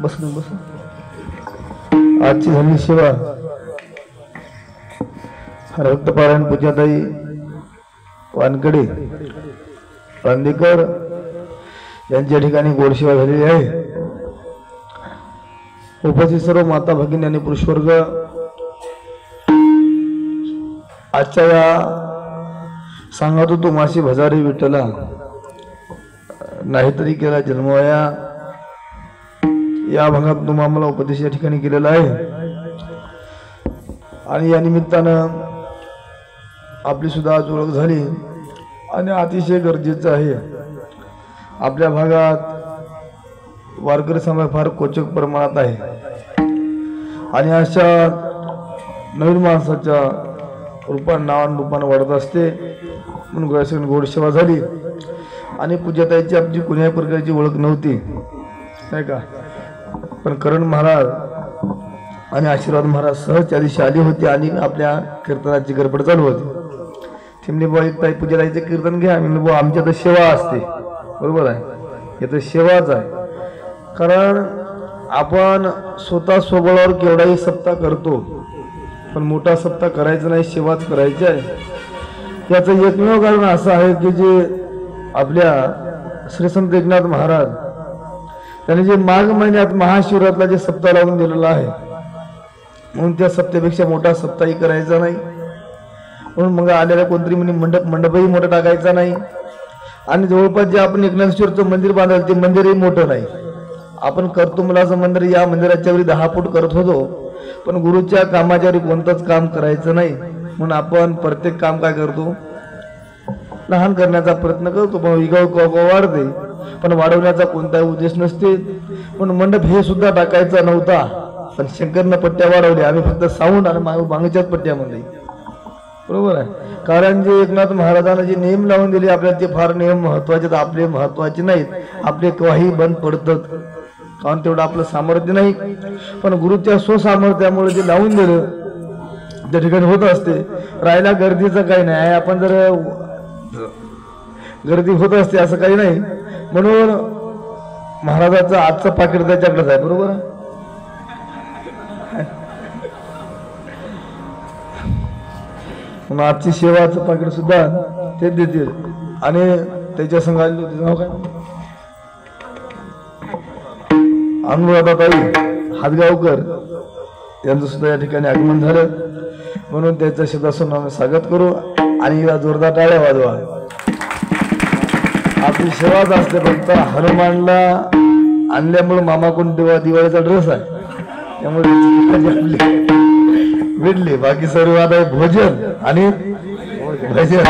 बस बस आजची झाली सेवा हरभक्त पारायण पूजाताई वानकडे बांदेकर यांच्या ठिकाणी गोडसेवा झालेली आहे। उपस्थित सर्व माता भगिनी आणि पुरुषवर्ग आजच्या या सांगत होतो मासी भजारी विठ्ठला नाहीतरी केला जन्मवाया या भागात तुम्ही आम्हाला उपदेश या ठिकाणी केलेला आहे आणि या निमित्तानं आपली सुद्धा आज ओळख झाली आणि अतिशय गरजेचं आहे। आपल्या भागात वारकरी समाज फार कोचक प्रमाणात आहे आणि अशा नवीन माणसाच्या रूपान नावान रूपान वाढत असते म्हणून गोडसेवा झाली आणि पूजाताईची आपली कोणत्याही प्रकारची ओळख नव्हती नाही का, पण करण महाराज आणि आशीर्वाद महाराज सहज त्या दिवशी आली होती आणि आपल्या कीर्तनाची गडबड चालू होती। तिमने बुवा एक ताई पूजाताईचे कीर्तन घ्या, मी बुवा आमच्या तर सेवा असते, बरोबर आहे, हे तर सेवाच आहे। कारण आपण स्वतः स्वबळावर केवढाही सप्ताह करतो पण मोठा सप्ताह करायचा नाही, सेवाच करायची आहे। याचं एकमेव कारण असं आहे की जे आपल्या श्री संत एकनाथ महाराज त्यांनी जे माघ महिन्यात महाशिवरात्रीला जे सप्ताह लावून दिलेला आहे म्हणून त्या सप्त्यापेक्षा मोठा सप्ताही करायचा नाही। म्हणून मग आलेल्या कोणतरी म्हणे मंडपही मोठा टाकायचा नाही आणि जवळपास जे आपण एकनाथेश्वरचं मंदिर बांधाल ते मंदिरही मोठं नाही। आपण करतो मुलाचं मंदिर या मंदिराच्या वेळी 10 फूट करत होतो पण गुरुच्या कामाच्या वेळी कोणतंच काम करायचं नाही म्हणून आपण प्रत्येक काम काय करतो लहान करण्याचा प्रयत्न करतो पण विगाव वाढते पण वाढवण्याचा कोणताही उद्देश नसते। पण मंडप हे सुद्धा टाकायचा नव्हता पण शंकरनं पट्ट्या वाढवल्या, आम्ही फक्त साऊंड आणि मागच्याच पट्ट्यामध्ये, बरोबर आहे। कारण जे एकनाथ महाराजांना जे नियम लावून दिले आपल्याला ते फार नियम महत्वाचे, आपले महत्वाचे नाहीत, आपले केव्हाही बंद पडतात कारण तेवढं आपलं सामर्थ्य नाही। पण गुरुच्या स्वसामर्थ्यामुळे जे लावून दिलं त्या ठिकाणी होत असते। राहायला गर्दीचं काही नाही आहे, आपण जर गर्दी होत असते असं काही नाही म्हणून महाराजाचं आजचं पाकिट त्याच्याकडेच आहे, बरोबर आहे। आजची सेवाचं पाकिट सुद्धा ते देतील आणि त्याच्या संघाला नाव काय अनुराधाताई हातगावकर यांचं सुद्धा या ठिकाणी आगमन झालं म्हणून त्याचं शब्दासून आम्ही स्वागत करू आणि या जोरदार टाळ्या वाजवा। आपली सेवाच असते फक्त हनुमानला आणल्यामुळे मामाकडून दिवाळीचा ड्रेस आहे त्यामुळे भेटले, बाकी सर्व आता भोजन आणि भजन